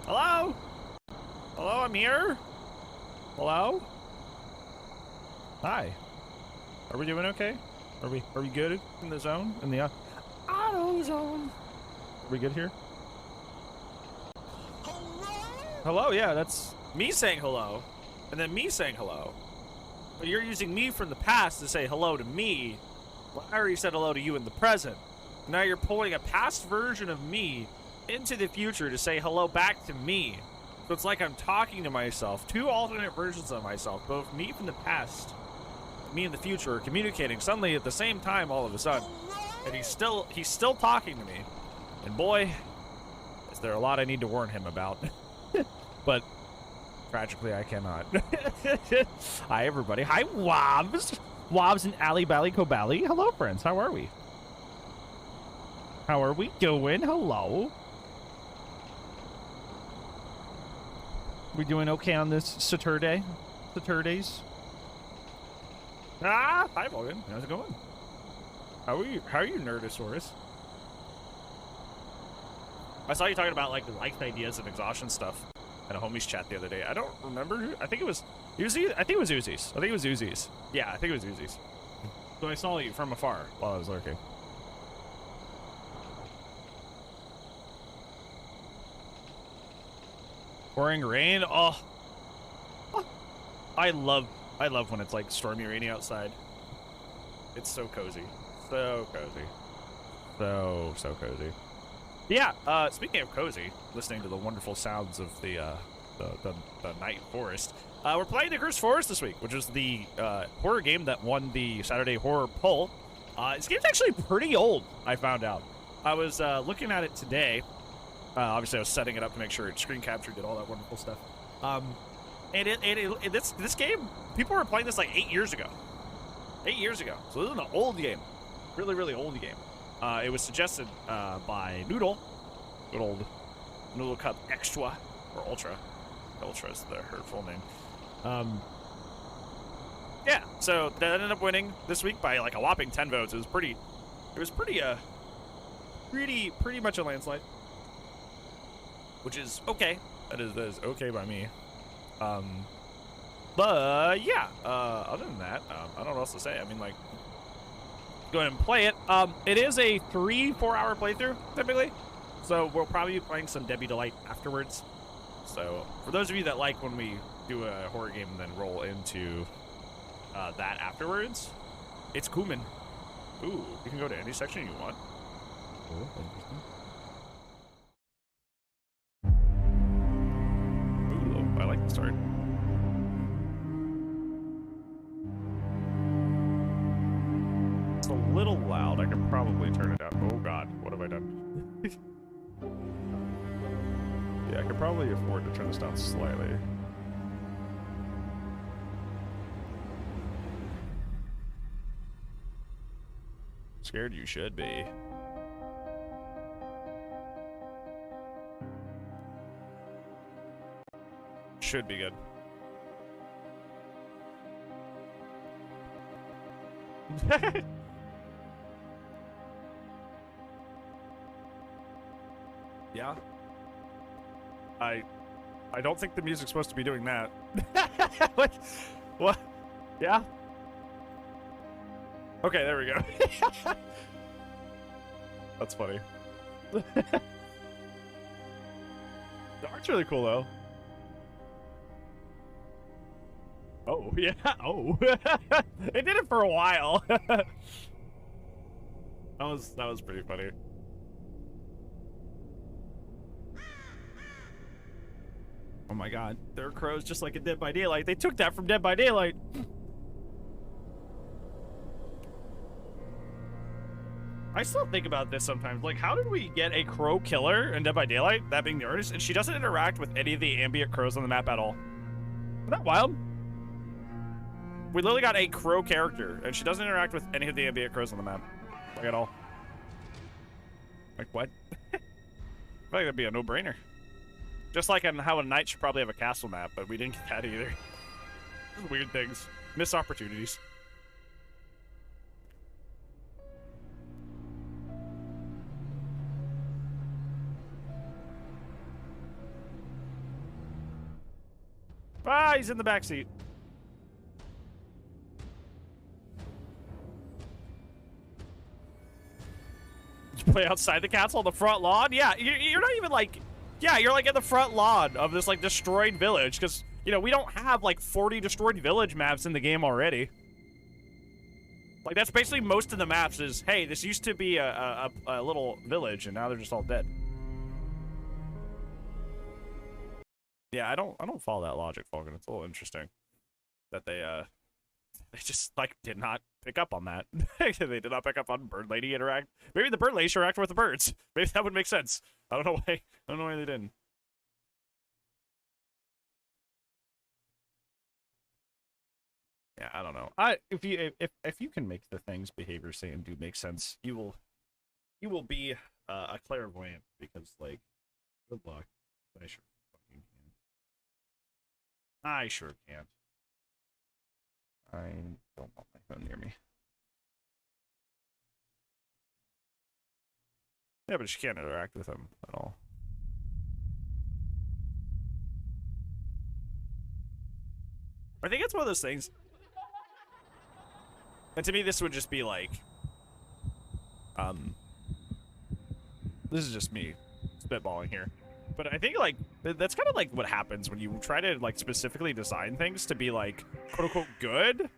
Hello? Hello, I'm here. Hello? Hi. Are we doing okay? Are we good in the zone? In the auto zone? Are we good here? Hello, yeah, that's me saying hello. And then me saying hello. But you're using me from the past to say hello to me. Well, I already said hello to you in the present. Now you're pulling a past version of me into the future to say hello back to me. So it's like I'm talking to myself. Two alternate versions of myself, both me from the past, me in the future, are communicating suddenly at the same time all of a sudden. And he's still talking to me. And boy, is there a lot I need to warn him about. But tragically I cannot. Hi everybody. Hi Wobbs. Wobbs and Ali Bally Kobali. Hello friends, how are we? How are we doing? Hello. We doing okay on this Saturday? Saturdays? Ah, hi Morgan. How's it going? How are you, Nerdosaurus? I saw you talking about like life ideas and exhaustion stuff at a homies chat the other day. I don't remember who. I think it was Uzi. I think it was Uzi's. Yeah, I think it was Uzi's. So I saw you from afar while I was lurking. Pouring rain. Oh, I love when it's like stormy, rainy outside. It's so cozy, so cozy, so cozy. Yeah. Speaking of cozy, listening to the wonderful sounds of the night forest. We're playing The Cursed Forest this week, which is the horror game that won the Saturday Horror Poll. This game's actually pretty old. I found out. I was looking at it today. Obviously, I was setting it up to make sure it screen captured, did all that wonderful stuff. And this game, people were playing this like 8 years ago. 8 years ago. So this is an old game. Really, really old game. It was suggested by Noodle. Good old Noodle Cup Extra, or Ultra. Ultra is her full name. Yeah, so that ended up winning this week by like a whopping 10 votes. It was pretty much a landslide. Which is okay. That is okay by me. But yeah, other than that, I don't know what else to say. I mean, like, go ahead and play it. It is a 3-4 hour playthrough, typically. So we'll probably be playing some Debbie Delight afterwards. So for those of you that like when we do a horror game and then roll into that afterwards, it's Kumin. Ooh, you can go to any section you want. Cool, interesting. Ooh, I like the start. It's a little loud. I can probably turn it down. Oh god, what have I done? Yeah, I could probably afford to turn this down slightly. Scared you should be. Should be good. Yeah. I don't think the music's supposed to be doing that. What? Yeah? Okay, there we go. That's funny. The art's really cool, though. Oh, yeah. Oh. It did it for a while. That was pretty funny. Oh my god, there are crows just like in Dead by Daylight. They took that from Dead by Daylight. I still think about this sometimes. Like, how did we get a crow killer in Dead by Daylight, that being the artist, and she doesn't interact with any of the ambient crows on the map at all? Isn't that wild? We literally got a crow character, and she doesn't interact with any of the ambient crows on the map. Like, at all. Like, what? I feel like that'd be a no-brainer. Just like on how a knight should probably have a castle map, but we didn't get that either. Weird things. Missed opportunities. Ah, he's in the back seat. You play outside the castle on the front lawn? Yeah, you're not even like... Yeah, you're like in the front lawn of this like destroyed village because, you know, we don't have like 40 destroyed village maps in the game already. Like, that's basically most of the maps is, hey, this used to be a little village and now they're just all dead. Yeah, I don't follow that logic, Falcon. It's a little interesting that they just like did not pick up on that. They did not pick up on Bird Lady interact. Maybe the Bird Lady should interact with the birds. Maybe that would make sense. I don't know why. I don't know why they didn't. Yeah, I don't know. If you can make the things behaviors say and do make sense, you will be a clairvoyant because like, good luck. I sure fucking can. I sure can't. I don't want my phone near me. Yeah, but she can't interact with him at all. I think it's one of those things. And to me, this would just be like, this is just me spitballing here. But I think, like, that's kind of like what happens when you try to, like, specifically design things to be, like, quote-unquote good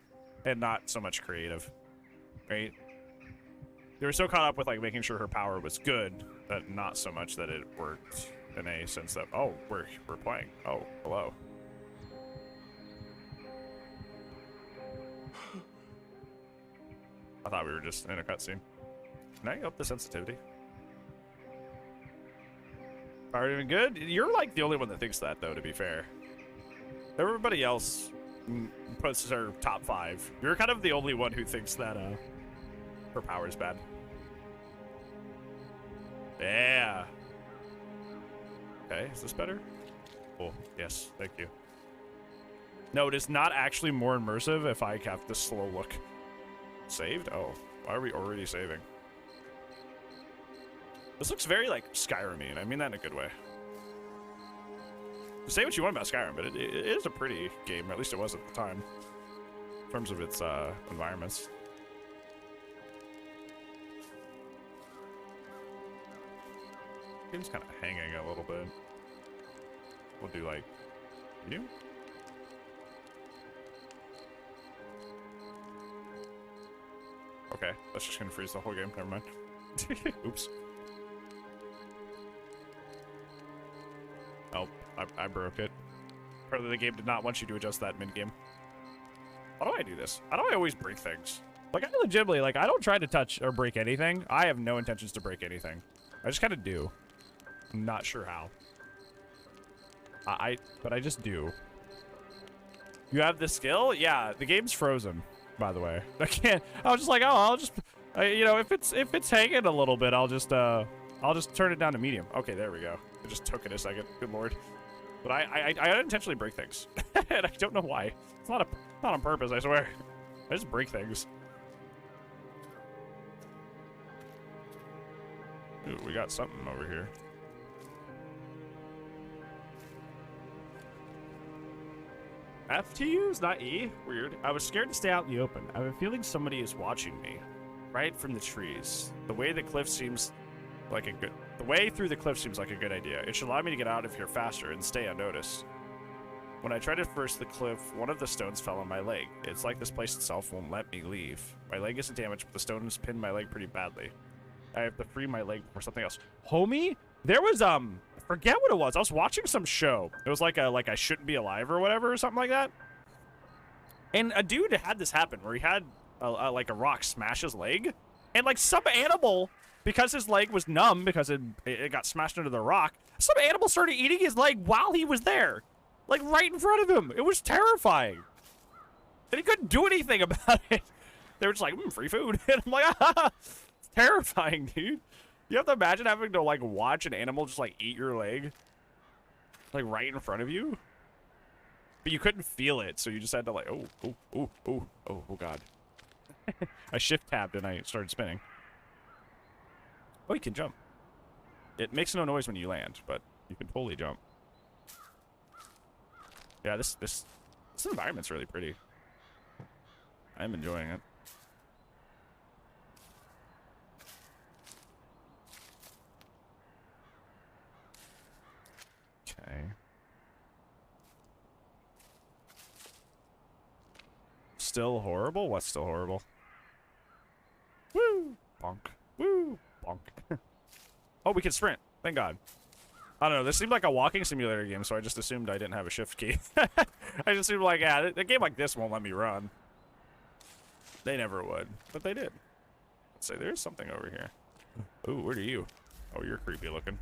and not so much creative, right? They were so caught up with, like, making sure her power was good that not so much that it worked in a sense that, oh, we're playing. Oh, hello. I thought we were just in a cutscene. Can I up the sensitivity? Are even good? You're like the only one that thinks that, though, to be fair. Everybody else puts her top 5. You're kind of the only one who thinks that her power is bad. Yeah. Okay, is this better? Cool. Yes, thank you. No, it is not actually more immersive if I have this slow look. Saved? Oh, why are we already saving? This looks very, like, Skyrim-y, and I mean that in a good way. Say what you want about Skyrim, but it is a pretty game, or at least it was at the time, in terms of its environments. Game's kind of hanging a little bit. We'll do, like, medium? Okay, that's just gonna freeze the whole game, never mind. Oops. Oh, I broke it. Apparently the game did not want you to adjust that mid-game. How do I do this? How do I always break things? Like, I legitimately, like, I don't try to touch or break anything. I have no intentions to break anything. I just kind of do. I'm not sure how. But I just do. You have the skill? Yeah, the game's frozen, by the way. I can't, I was just like, oh, I'll just, you know, if it's hanging a little bit, I'll just turn it down to medium. Okay, there we go. It just took it a second. Good lord. But I unintentionally break things. And I don't know why. It's not on purpose, I swear. I just break things. Ooh, we got something over here. F to use, not E? Weird. I was scared to stay out in the open. I have a feeling somebody is watching me. Right from the trees. The way through the cliff seems like a good idea. It should allow me to get out of here faster and stay unnoticed. When I tried to traverse the cliff, one of the stones fell on my leg. It's like this place itself won't let me leave. My leg isn't damaged, but the stone has pinned my leg pretty badly. I have to free my leg for something else. Homie, there was, I forget what it was. I was watching some show. It was like I Shouldn't Be Alive or whatever, or something like that. And a dude had this happen where he had, like a rock smash his leg. And, like, some animal, because his leg was numb because it got smashed into the rock, some animal started eating his leg while he was there. Like, right in front of him. It was terrifying. And he couldn't do anything about it. They were just like, free food. And I'm like, it's terrifying, dude. You have to imagine having to, like, watch an animal just, like, eat your leg. Like, right in front of you. But you couldn't feel it, so you just had to, like, oh, God. I shift-tabbed and I started spinning. Oh, you can jump. It makes no noise when you land, but you can totally jump. Yeah, this environment's really pretty. I'm enjoying it. Okay. Still horrible? What's still horrible? Woo! Bonk. Woo! Bonk. Oh, we can sprint. Thank God. I don't know. This seemed like a walking simulator game, so I just assumed I didn't have a shift key. I just assumed, like, yeah, a game like this won't let me run. They never would, but they did. Let's say there's something over here. Ooh, where are you? Oh, you're creepy looking.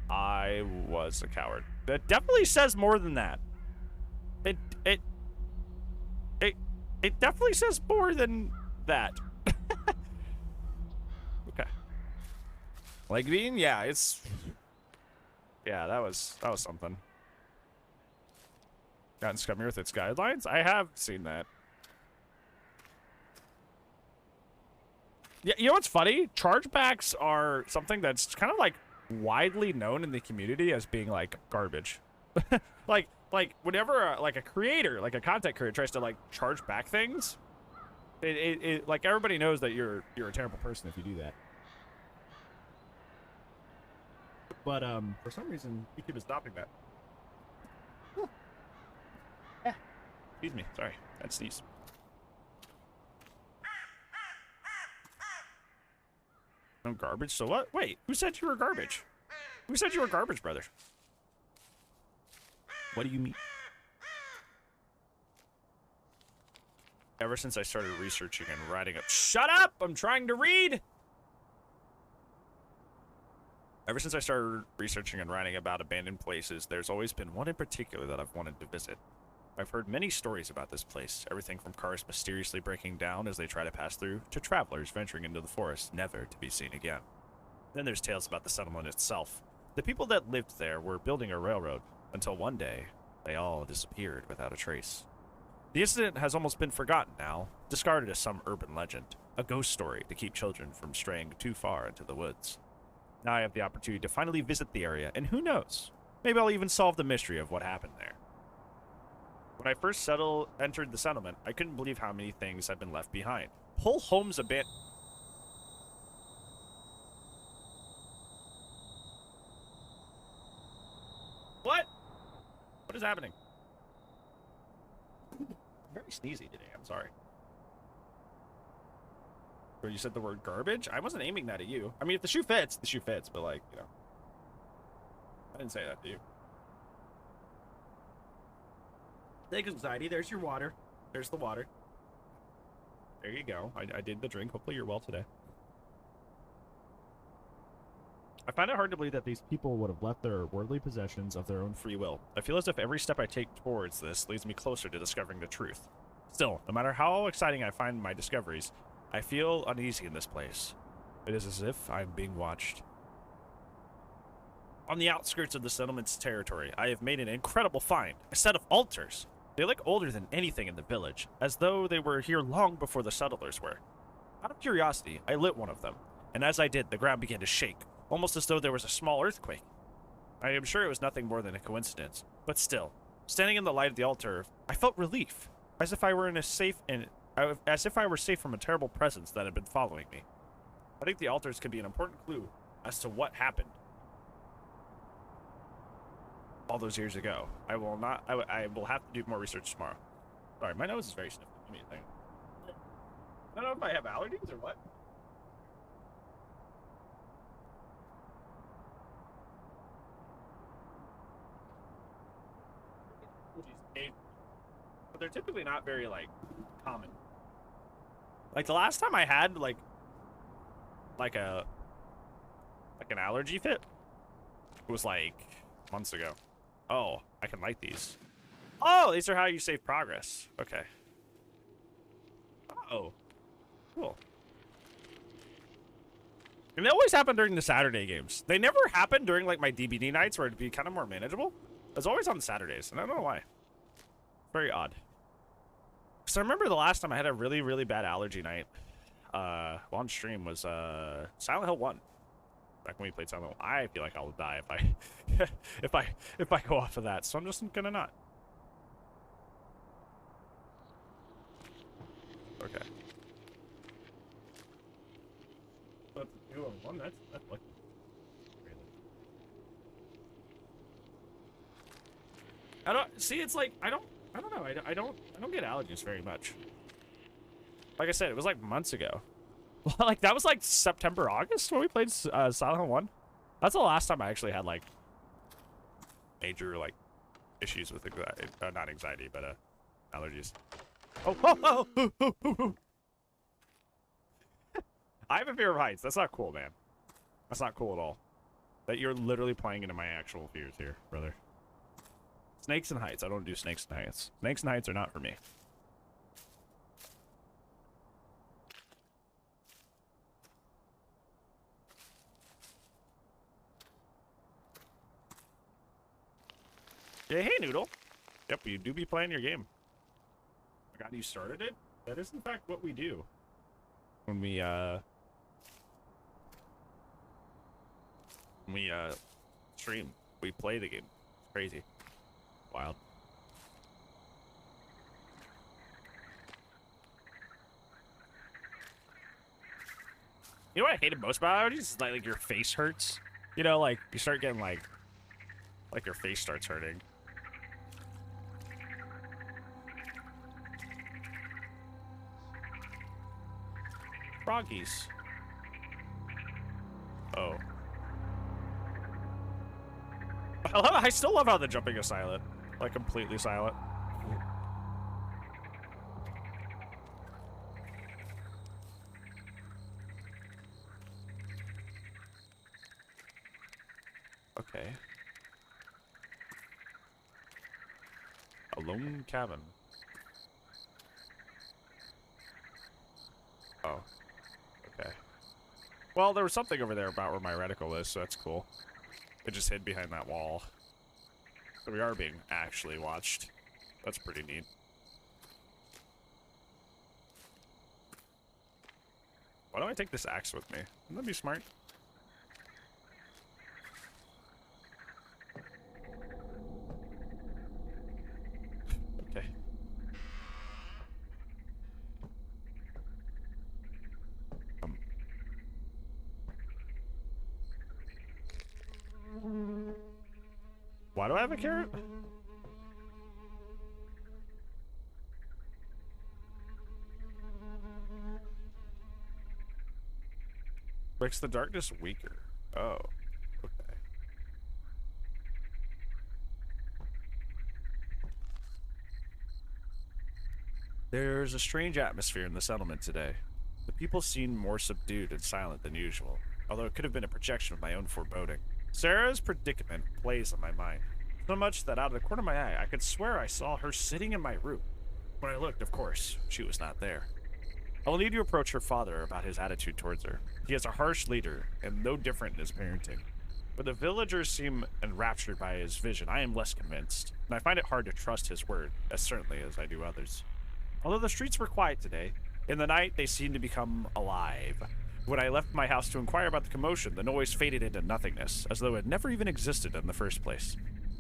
I was a coward. That definitely says more than that. It definitely says more than that. Okay. Leg bean? Yeah, it's... Yeah, that was something. Gotten scummy with its guidelines? I have seen that. Yeah, you know what's funny? Chargebacks are something that's kind of like widely known in the community as being like garbage. like whenever like a creator, like a content creator tries to like charge back things, it like everybody knows that you're a terrible person if you do that. But for some reason YouTube is stopping that. Excuse me, sorry, that's sneeze. No garbage. So what? Wait, who said you were garbage? Who said you were garbage, brother? What do you mean? Ever since I started researching and writing up... Shut up! I'm trying to read! Ever since I started researching and writing about abandoned places, there's always been one in particular that I've wanted to visit. I've heard many stories about this place, everything from cars mysteriously breaking down as they try to pass through, to travelers venturing into the forest, never to be seen again. Then there's tales about the settlement itself. The people that lived there were building a railroad, until one day, they all disappeared without a trace. The incident has almost been forgotten now, discarded as some urban legend, a ghost story to keep children from straying too far into the woods. Now I have the opportunity to finally visit the area, and who knows, maybe I'll even solve the mystery of what happened there. When I first entered the settlement, I couldn't believe how many things had been left behind. Whole homes abandoned. What? What is happening? I'm very sneezy today, I'm sorry. Where you said the word garbage? I wasn't aiming that at you. I mean, if the shoe fits, the shoe fits, but like, you know. I didn't say that to you. Thanks, anxiety. There's your water. There's the water. There you go. I did the drink. Hopefully you're well today. I find it hard to believe that these people would have left their worldly possessions of their own free will. I feel as if every step I take towards this leads me closer to discovering the truth. Still, no matter how exciting I find my discoveries, I feel uneasy in this place. It is as if I'm being watched. On the outskirts of the settlement's territory, I have made an incredible find. A set of altars. They look older than anything in the village, as though they were here long before the settlers were. Out of curiosity, I lit one of them, and as I did, the ground began to shake, almost as though there was a small earthquake. I am sure it was nothing more than a coincidence, but still, standing in the light of the altar, I felt relief, as if I were safe from a terrible presence that had been following me. I think the altars could be an important clue as to what happened all those years ago. I will have to do more research tomorrow. Sorry, my nose is very sniffly. Give me a thing. I don't know if I have allergies or what. But they're typically not very, like, common. Like, the last time I had, like an allergy fit, it was, like, months ago. Oh, I can light these. Oh, these are how you save progress. Okay. Oh, cool. And they always happen during the Saturday games. They never happen during, like, my DBD nights where it'd be kind of more manageable. It's always on Saturdays, and I don't know why. Very odd. So I remember the last time I had a really, really bad allergy night while on stream was Silent Hill 1. back when we played Silent Hill. I feel like I'll die if I if I go off of that. So I'm just gonna not. Okay. That's 2-on-1. That's lucky. Really. I don't see. It's like I don't know. I don't get allergies very much. Like I said, it was like months ago. Like that was like September, August when we played Silent Hill 1. That's the last time I actually had like major like issues with anxiety, not anxiety, but allergies. Oh. I have a fear of heights. That's not cool, man. That's not cool at all. That you're literally playing into my actual fears here, brother. Snakes and heights. I don't do snakes and heights. Snakes and heights are not for me. Yeah, hey, Noodle. Yep, you do be playing your game. I got you started it. That is, in fact, what we do. When we stream. We play the game. It's crazy. Wild. You know what I hated most about allergies? Is like your face hurts. You know, like you start getting like your face starts hurting. Froggies. Oh. I still love how the jumping is silent. Like completely silent. Okay. A lone cabin. Oh. Okay. Well, there was something over there about where my reticle is, so that's cool. It just hid behind that wall. So we are being actually watched. That's pretty neat. Why don't I take this axe with me? Wouldn't that be smart? Okay. Why do I have a carrot? Makes the darkness weaker. Oh. Okay. There's a strange atmosphere in the settlement today. The people seem more subdued and silent than usual, although it could have been a projection of my own foreboding. Sarah's predicament plays on my mind, so much that out of the corner of my eye, I could swear I saw her sitting in my room. When I looked, of course, she was not there. I will need to approach her father about his attitude towards her. He is a harsh leader, and no different in his parenting. But the villagers seem enraptured by his vision. I am less convinced, and I find it hard to trust his word, as certainly as I do others. Although the streets were quiet today, in the night they seemed to become alive. When I left my house to inquire about the commotion, the noise faded into nothingness, as though it never even existed in the first place.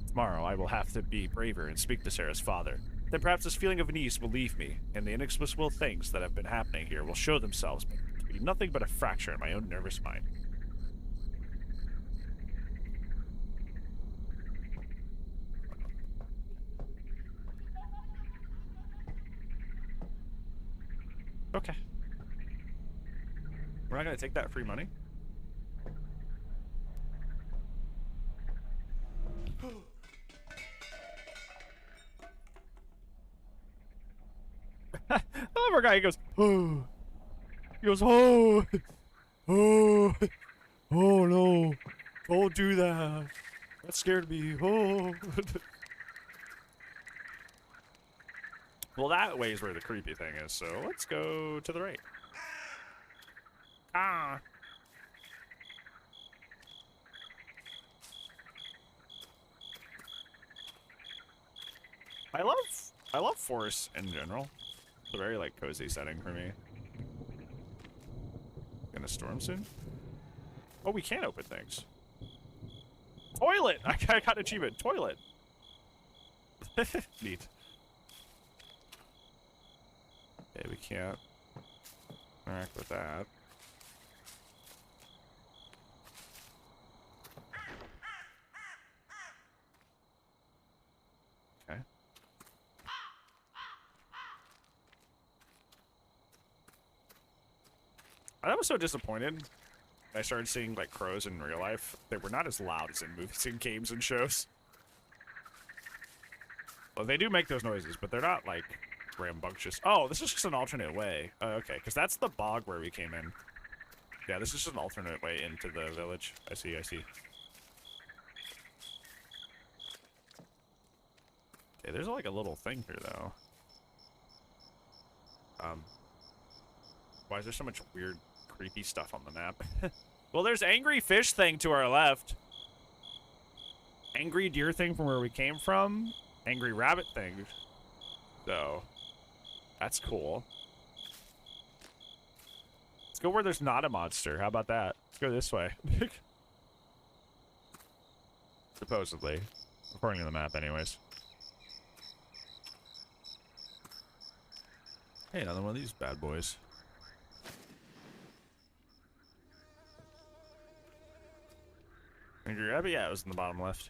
Tomorrow I will have to be braver and speak to Sarah's father. Then perhaps this feeling of unease will leave me, and the inexplicable things that have been happening here will show themselves to be nothing but a fracture in my own nervous mind. Okay. We're not gonna take that free money? I love our guy. He goes, oh. He goes, oh. Oh. Oh, no. Don't do that. That scared me. Oh. Well, that way is where the creepy thing is, so let's go to the right. Ah. I love forests in general. It's a very, like, cozy setting for me. Gonna storm soon? Oh, we can open things. Toilet! I got an achievement. Toilet. Neat. Okay, we can't interact with that. Okay. I was so disappointed. I started seeing like crows in real life. They were not as loud as in movies and games and shows. Well, they do make those noises, but they're not like rambunctious. Oh, this is just an alternate way. Okay, because that's the bog where we came in. Yeah, this is just an alternate way into the village. I see, I see. Okay, there's like a little thing here though. Why is there so much weird, creepy stuff on the map? Well, there's angry fish thing to our left. Angry deer thing from where we came from. Angry rabbit thing. So, that's cool. Let's go where there's not a monster. How about that? Let's go this way. Supposedly. According to the map, anyways. Hey, another one of these bad boys. Angry rabbit? Yeah, it was in the bottom left.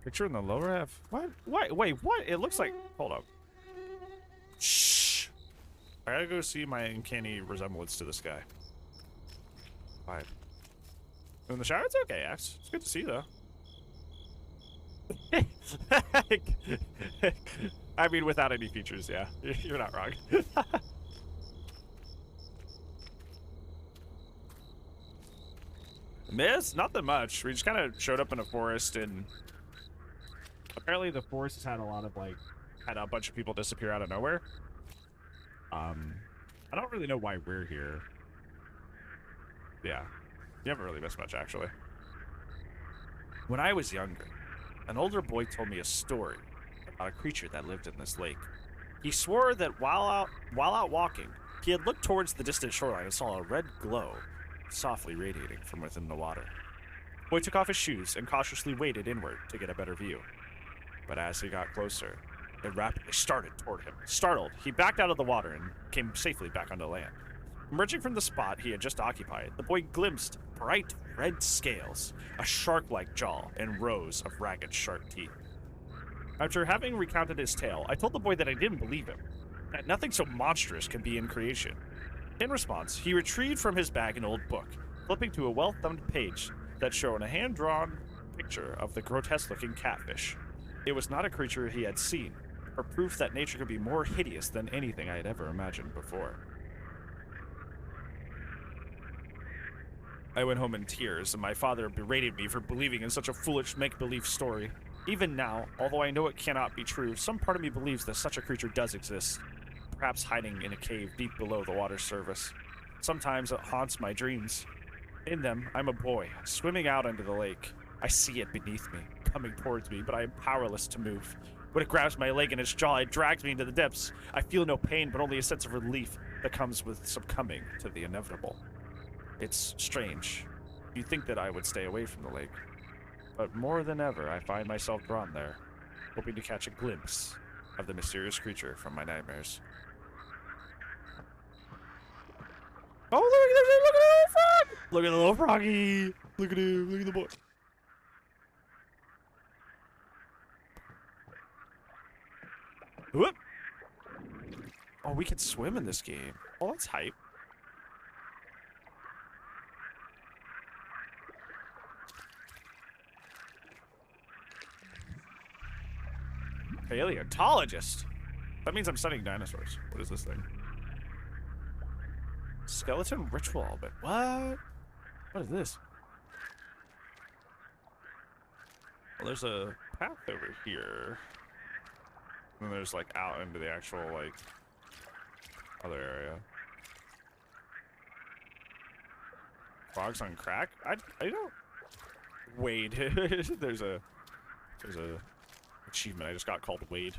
Picture in the lower half? What? What? Wait, what? It looks like... Hold up. Shh! I gotta go see my uncanny resemblance to this guy. Fine. In the shower, it's okay, Axe. It's good to see you, though. I mean, without any features, yeah. You're not wrong. Miss? Not that much. We just kind of showed up in a forest, and apparently the forest has had a lot of, like, had a bunch of people disappear out of nowhere. I don't really know why we're here. Yeah. You haven't really missed much, actually. When I was younger, an older boy told me a story about a creature that lived in this lake. He swore that while out walking, he had looked towards the distant shoreline and saw a red glow softly radiating from within the water. The boy took off his shoes and cautiously waded inward to get a better view. But as he got closer, it rapidly started toward him. Startled, he backed out of the water and came safely back onto land. Emerging from the spot he had just occupied, the boy glimpsed bright red scales, a shark-like jaw, and rows of ragged shark teeth. After having recounted his tale, I told the boy that I didn't believe him, that nothing so monstrous can be in creation. In response, he retrieved from his bag an old book, flipping to a well-thumbed page that showed a hand-drawn picture of the grotesque-looking catfish. It was not a creature he had seen, or proof that nature could be more hideous than anything I had ever imagined before. I went home in tears, and my father berated me for believing in such a foolish make-believe story. Even now, although I know it cannot be true, some part of me believes that such a creature does exist, perhaps hiding in a cave deep below the water's surface. Sometimes it haunts my dreams. In them, I'm a boy, swimming out into the lake. I see it beneath me, coming towards me, but I am powerless to move. When it grabs my leg in its jaw, it drags me into the depths. I feel no pain, but only a sense of relief that comes with succumbing to the inevitable. It's strange. You'd think that I would stay away from the lake. But more than ever, I find myself drawn there, hoping to catch a glimpse of the mysterious creature from my nightmares. Oh, look at the little frog! Look at the little froggy! Look at him, look at the boy. Whoop! Oh, we can swim in this game. Oh, that's hype. Paleontologist. That means I'm studying dinosaurs. What is this thing? Skeleton ritual album. What? What is this? Well, there's a path over here. And there's like out into the actual like other area. Frogs on crack? I don't. Wade. there's a achievement I just got called Wade.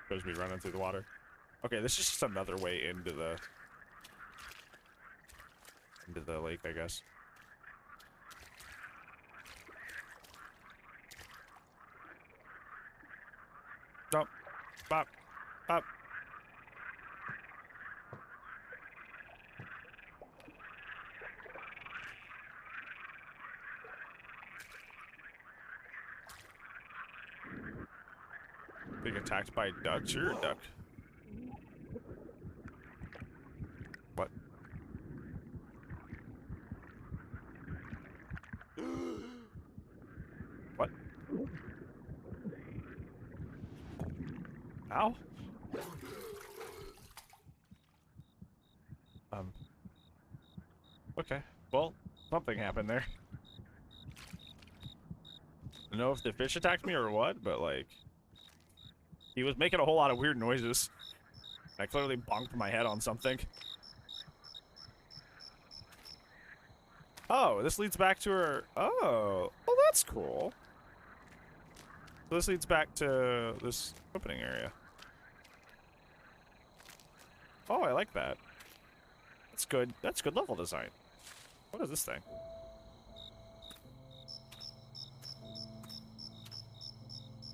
Shows me running through the water. Okay, this is just another way into the into the lake, I guess. Jump. Pop. Pop. Being attacked by ducks. You're a duck. What? What? Ow? Okay. Well, something happened there. I don't know if the fish attacked me or what, but like... He was making a whole lot of weird noises. I clearly bonked my head on something. Oh, this leads back to her... Oh. Well, that's cool. So this leads back to this opening area. Oh, I like that. That's good. That's good level design. What is this thing?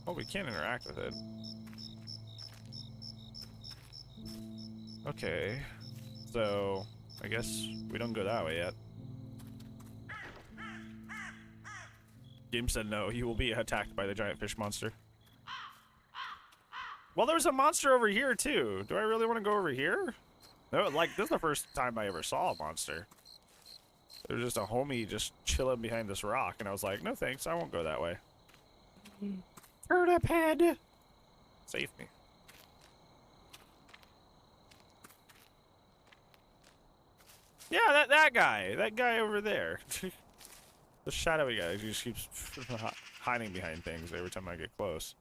Oh, we can't interact with it. Okay. So, I guess we don't go that way yet. Game said no, you will be attacked by the giant fish monster. Well, there's a monster over here, too. Do I really want to go over here? No, like, this is the first time I ever saw a monster. There was just a homie just chilling behind this rock, and I was like, no thanks, I won't go that way. Turnip head! Save me. Yeah, that guy. That guy over there. The shadowy guy who just keeps hiding behind things every time I get close.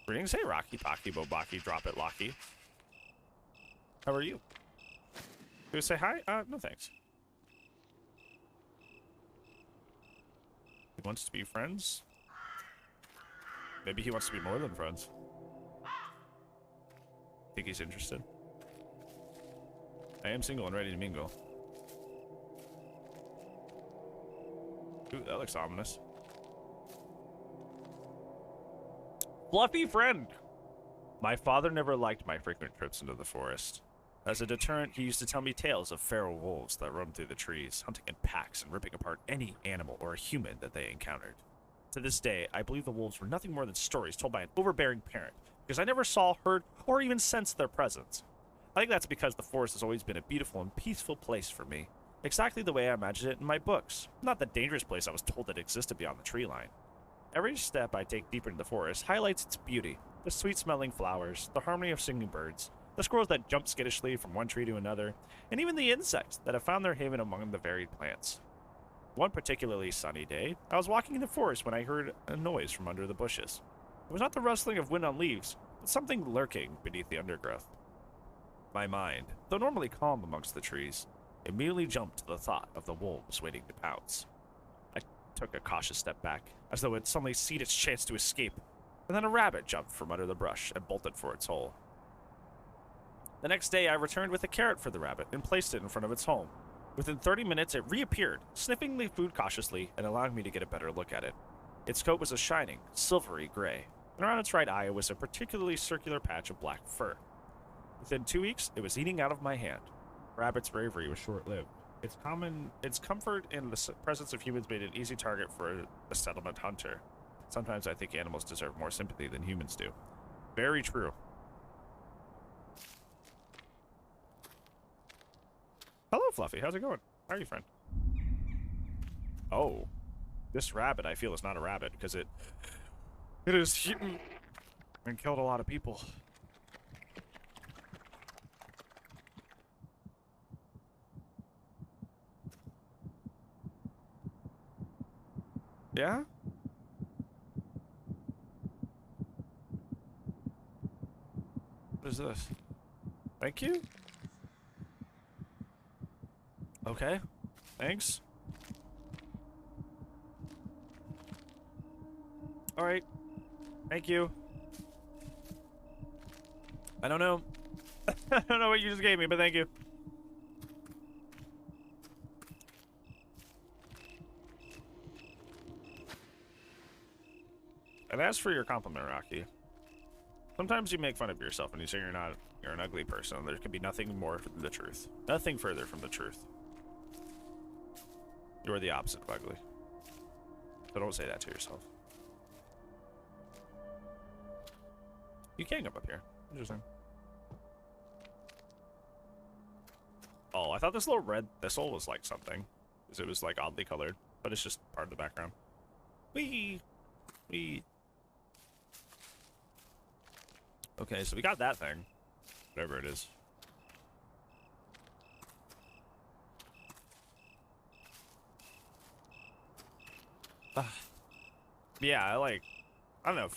Greetings, hey Rocky, Pocky, Bobaki, Drop It, Locky. How are you? Do you say hi? No thanks. He wants to be friends? Maybe he wants to be more than friends. Think he's interested? I am single and ready to mingle. Ooh, that looks ominous. Fluffy friend! My father never liked my frequent trips into the forest. As a deterrent, he used to tell me tales of feral wolves that roamed through the trees, hunting in packs and ripping apart any animal or human that they encountered. To this day, I believe the wolves were nothing more than stories told by an overbearing parent, because I never saw, heard, or even sensed their presence. I think that's because the forest has always been a beautiful and peaceful place for me, exactly the way I imagined it in my books, not the dangerous place I was told it existed beyond the tree line. Every step I take deeper into the forest highlights its beauty, the sweet-smelling flowers, the harmony of singing birds, the squirrels that jump skittishly from one tree to another, and even the insects that have found their haven among the varied plants. One particularly sunny day, I was walking in the forest when I heard a noise from under the bushes. It was not the rustling of wind on leaves, but something lurking beneath the undergrowth. My mind, though normally calm amongst the trees, immediately jumped to the thought of the wolves waiting to pounce. I took a cautious step back, as though it suddenly seed its chance to escape, and then a rabbit jumped from under the brush and bolted for its hole. The next day, I returned with a carrot for the rabbit and placed it in front of its home. Within 30 minutes, it reappeared, sniffing the food cautiously and allowing me to get a better look at it. Its coat was a shining, silvery gray, and around its right eye was a particularly circular patch of black fur. Within 2 weeks, it was eating out of my hand. Rabbit's bravery was short-lived. Its comfort in the presence of humans made it an easy target for a settlement hunter. Sometimes I think animals deserve more sympathy than humans do. Very true. Hello, Fluffy. How's it going? How are you, friend? Oh. This rabbit, I feel, is not a rabbit, because it has eaten and killed a lot of people. Yeah? What is this? Thank you? Okay. Thanks. Alright. Thank you. I don't know. I don't know what you just gave me, but thank you. And as for your compliment, Rocky, sometimes you make fun of yourself and you say you're an ugly person. There could be nothing more from the truth. Nothing further from the truth. You're the opposite of ugly. So don't say that to yourself. You can come up here. Interesting. Oh, I thought this little red thistle was like something. Because it was like oddly colored. But it's just part of the background. Whee! Whee! Okay, so we got that thing. Whatever it is. Yeah, I don't know.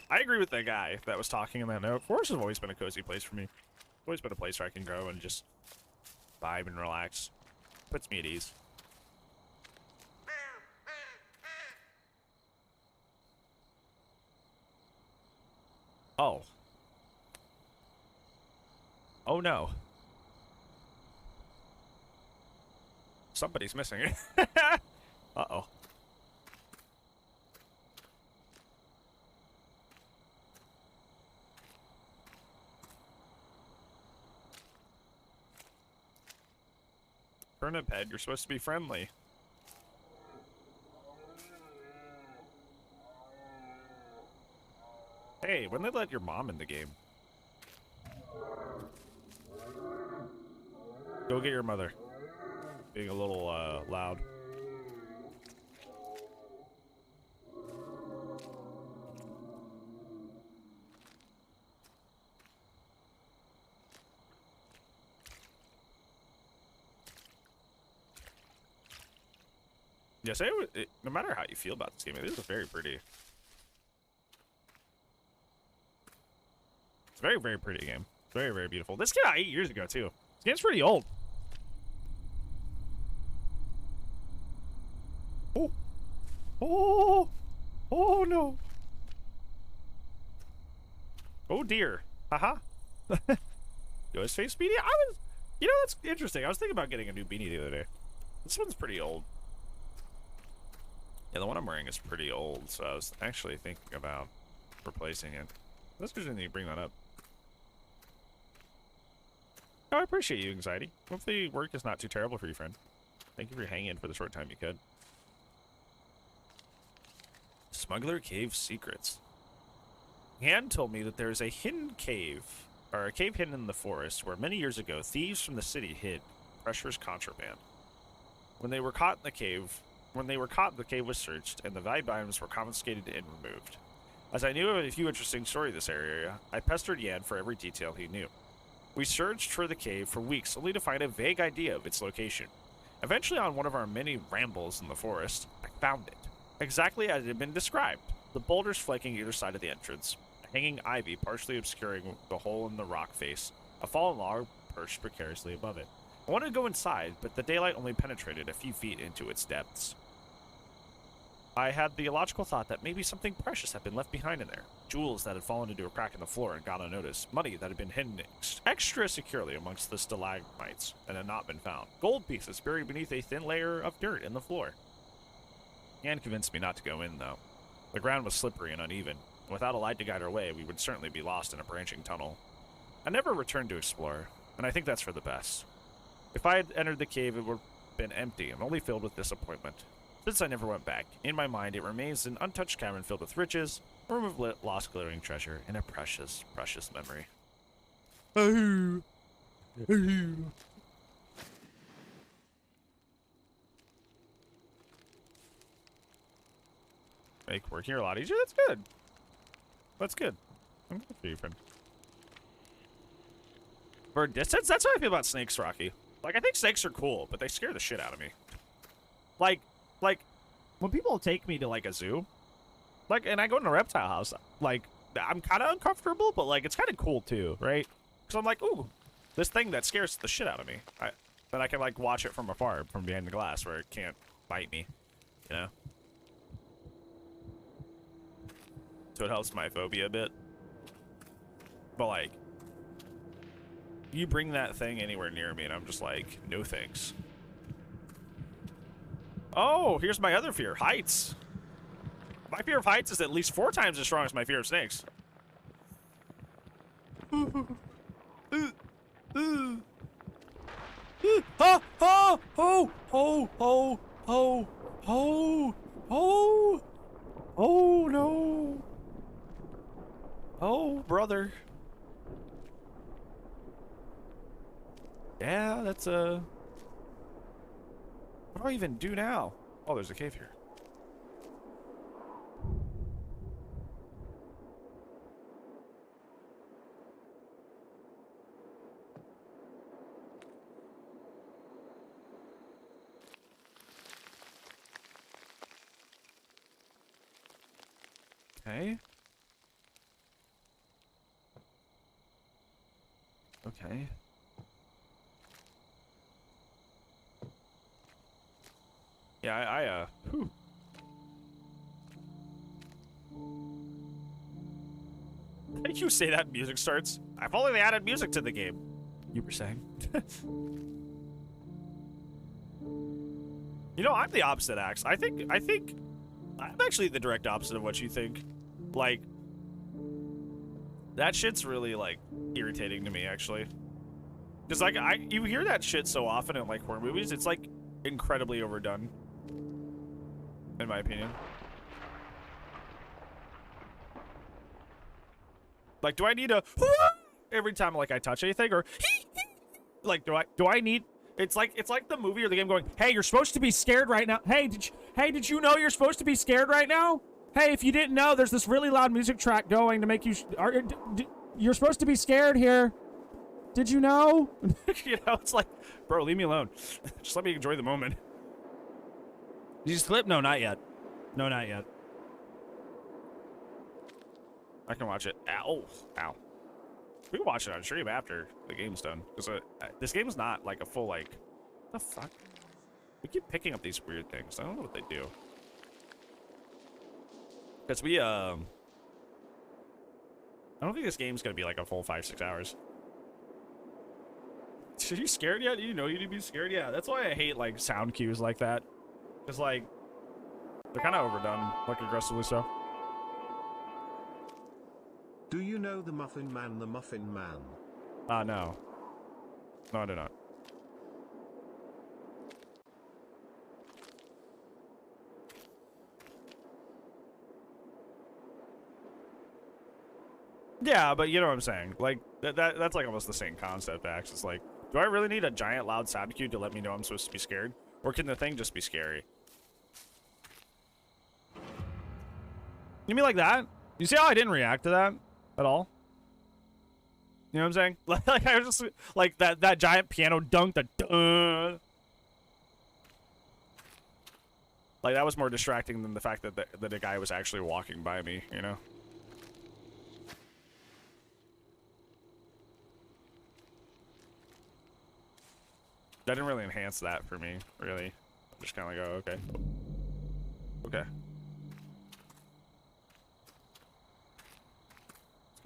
I agree with that guy that was talking in that note. Forest has always been a cozy place for me. Always been a place where I can go and just vibe and relax. Puts me at ease. Oh. Oh no. Somebody's missing it. Uh-oh. Turnip head, you're supposed to be friendly. Hey, when they let your mom in the game? Go get your mother. Being a little, loud. Yes, no matter how you feel about this game, it is very pretty. It's a very, very pretty game. Very, very beautiful. This came out 8 years ago, too. This game's pretty old. Oh. Oh. Oh, no. Oh, dear. Haha. Ghost face beanie? You know, that's interesting. I was thinking about getting a new beanie the other day. This one's pretty old. Yeah, the one I'm wearing is pretty old, so I was actually thinking about replacing it. That's interesting that you bring that up. Oh, I appreciate you, Anxiety. Hopefully work is not too terrible for you, friend. Thank you for hanging in for the short time you could. Smuggler Cave Secrets. Han told me that there's a hidden cave, or a cave hidden in the forest, where many years ago, thieves from the city hid precious contraband. When they were caught, the cave was searched, and the valuable items were confiscated and removed. As I knew of a few interesting stories in this area, I pestered Yan for every detail he knew. We searched for the cave for weeks, only to find a vague idea of its location. Eventually, on one of our many rambles in the forest, I found it. Exactly as it had been described. The boulders flanking either side of the entrance, a hanging ivy partially obscuring the hole in the rock face, a fallen log perched precariously above it. I wanted to go inside, but the daylight only penetrated a few feet into its depths. I had the illogical thought that maybe something precious had been left behind in there. Jewels that had fallen into a crack in the floor and gone unnoticed. Money that had been hidden extra securely amongst the stalagmites and had not been found. Gold pieces buried beneath a thin layer of dirt in the floor. Anne convinced me not to go in, though. The ground was slippery and uneven. Without a light to guide our way, we would certainly be lost in a branching tunnel. I never returned to explore, and I think that's for the best. If I had entered the cave, it would have been empty and only filled with disappointment. Since I never went back, in my mind it remains an untouched cavern filled with riches, a room of lost glittering treasure, and a precious, precious memory. Oh. Oh. Make work here a lot easier? That's good. That's good. I'm good for you, friend. For distance, that's how I feel about snakes, Rocky. Like, I think snakes are cool, but they scare the shit out of me. Like, when people take me to, like, a zoo, like, and I go in a reptile house, like, I'm kind of uncomfortable, but, like, it's kind of cool, too, right? Because I'm like, ooh, this thing that scares the shit out of me. But I can, like, watch it from afar, from behind the glass, where it can't bite me, you know? So it helps my phobia a bit. But, like, you bring that thing anywhere near me, and I'm just like, no thanks. Oh, here's my other fear, heights. My fear of heights is at least 4 times as strong as my fear of snakes. Oh, oh, oh, oh, oh, oh, oh, oh, oh, no. Oh, brother. Yeah, that's a... What do I even do now? Oh, there's a cave here. Okay. Okay. Yeah, whew. Did you say that music starts? If only they added music to the game. You were saying? You know, I'm the opposite, Axe. I think I'm actually the direct opposite of what you think. Like, that shit's really, like, irritating to me, actually. Because, like, you hear that shit so often in, like, horror movies, it's, like, incredibly overdone. In my opinion. Like, do I need a every time, like, I touch anything? Or, like, do I need... It's like the movie or the game going, hey, you're supposed to be scared right now. Hey, did you know you're supposed to be scared right now? Hey, if you didn't know, there's this really loud music track going to make you... you're supposed to be scared here. Did you know? You know, it's like, bro, leave me alone. Just let me enjoy the moment. Did you slip? No, not yet. No, not yet. I can watch it. Ow. Ow. We can watch it on stream after the game's done. Because this game's not like a full, like... What the fuck? We keep picking up these weird things. I don't know what they do. Because we, I don't think this game's gonna be like a full 5-6 hours. Are you scared yet? Do you know you need to be scared? Yeah, that's why I hate, like, sound cues like that. Because, like, they're kind of overdone, like, aggressively so. Do you know the Muffin Man, the Muffin Man? No. No, I do not. Yeah, but you know what I'm saying. Like, that's like almost the same concept, Axe. It's like, do I really need a giant loud sound cue to let me know I'm supposed to be scared? Or can the thing just be scary? You mean like that? You see how I didn't react to that at all? You know what I'm saying? Like I was just like that giant piano dunk, the dun. Like that was more distracting than the fact that the guy was actually walking by me, you know? That didn't really enhance that for me, really. I'm just kind of like, oh, okay. Okay.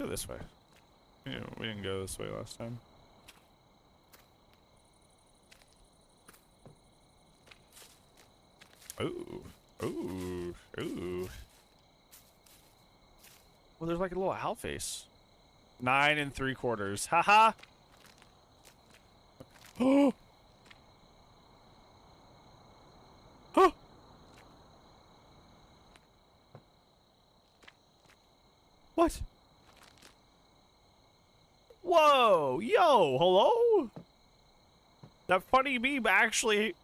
Let's go this way. Yeah, we didn't go this way last time. Ooh. Ooh. Ooh. Well, there's like a little owl face. 9 3/4. Haha. Oh. Oh. What? Whoa, yo, hello? That funny meme actually...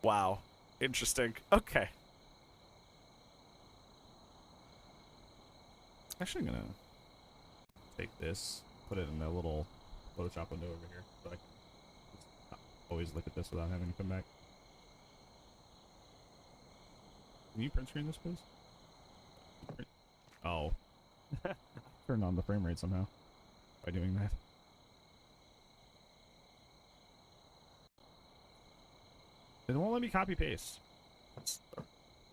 Wow, interesting. Okay. Actually, I'm gonna take this, put it in a little Photoshop window over here, so I can just always look at this without having to come back. Can you print screen this, please? Oh. Turned on the frame rate somehow by doing that. It won't let me copy paste.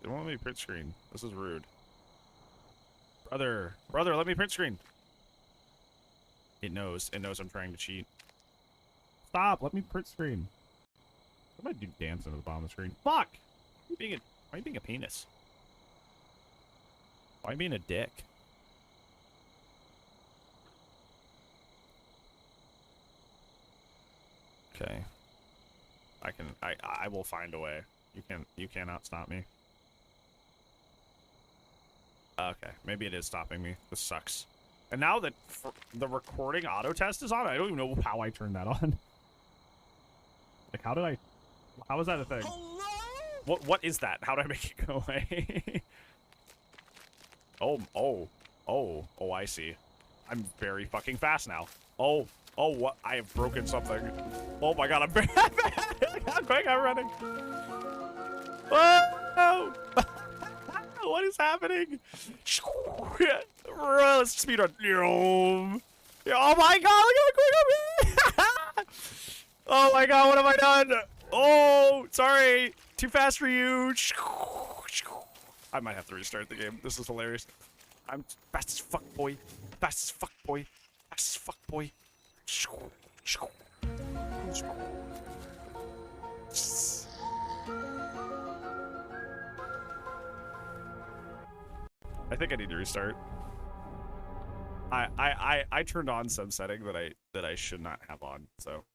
It won't let me print screen. This is rude. Brother, let me print screen. It knows I'm trying to cheat. Stop, let me print screen. What am I do dancing at the bottom of the screen? Fuck! Why are you being a penis? Why being a dick? Okay. I will find a way. You cannot stop me. Okay, maybe it is stopping me. This sucks. And now that the recording auto test is on, I don't even know how I turned that on. Like, how is that a thing? Hello? What is that? How do I make it go away? Oh, I see. I'm very fucking fast now. Oh, what? I have broken something. Oh my god, I'm very how quick I'm running. Oh! What is happening? Let's speed run. Oh my god, look how quick I'm in. Oh my god, what have I done? Oh, sorry. Too fast for you. I might have to restart the game. This is hilarious. I'm fast as fuck, boy. Fast as fuck, boy. Fast as fuck, boy. I think I need to restart. I turned on some setting that I should not have on, so